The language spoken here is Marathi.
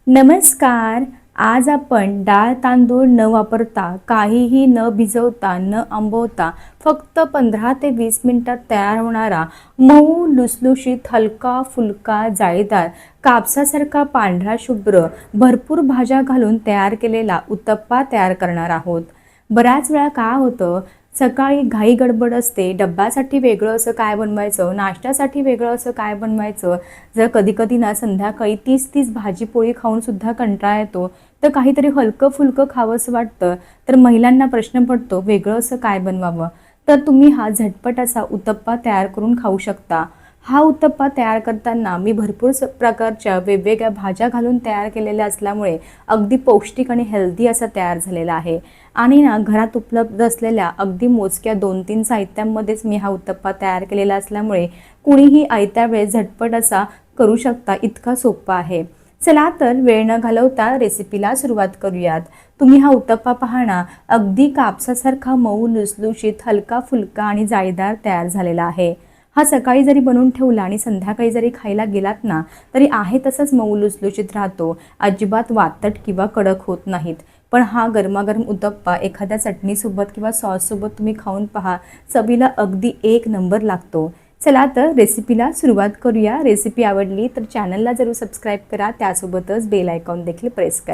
नमस्कार. आज आपण डाळ तांदूळ न वापरता, काहीही न भिजवता, न आंबवता फक्त 15 ते 20 मिनिटात तयार होणारा मऊ लुसलुशीत हलका फुलका जाळीदार कापसासारखा पांढरा शुभ्र भरपूर भाज्या घालून तयार केलेला उत्तप्पा तयार करणार आहोत. बऱ्याच वेळा काय होतं, सकाळी घाई गडबड असते, डब्यासाठी वेगळं असं काय बनवायचं, नाश्त्यासाठी वेगळं असं काय बनवायचं. जर कधी-कधी ना संध्याकाळी 30-30 भाजी-पोळी खाऊनसुद्धा कंटाळा येतो, तर काहीतरी हलकं-फुलकं खावंसं वाटतं, तर महिलांना प्रश्न पडतो वेगळं असं काय बनवावं. तर तुम्ही हा झटपट असा उत्तप्पा तयार करून खाऊ शकता. हा उत्तप्पा तयार करताना मी भरपूर प्रकारच्या वेगवेगळ्या भाज्या घालून तयार केलेल्या असल्यामुळे अगदी पौष्टिक आणि हेल्दी असा तयार झालेला आहे. आणि ना घरात उपलब्ध असलेल्या अगदी मोजक्या 2-3 साहित्यांमध्येच मी हा उत्तप्पा तयार केलेला असल्यामुळे कुणीही आयत्या वेळेस झटपट असा करू शकता, इतका सोपा आहे. चला तर वेळ न घालवता रेसिपीला सुरुवात करूयात. तुम्ही हा उत्तप्पा पाहणा अगदी कापसासारखा मऊ लुसलुशीत हलका फुलका आणि जाळीदार तयार झालेला आहे. हा सकाळी जरी बनवून ठेवला आणि संध्याकाळी जरी खायला गेलात ना, तरी आहे तसंच मऊ लुसलुशीत राहतो. अजिबात वातट किंवा कडक होत नाहीत. पण हा गरमागरम उत्तप्पा एखाद्या चटणीसोबत किंवा सॉससोबत तुम्ही खाऊन पहा, चवीला अगदी एक नंबर लागतो. चला तर रेसिपीला सुरुवात करूया. रेसिपी आवडली तर चॅनलला जरूर सबस्क्राईब करा, त्यासोबतच बेल आयकॉन देखील प्रेस करा.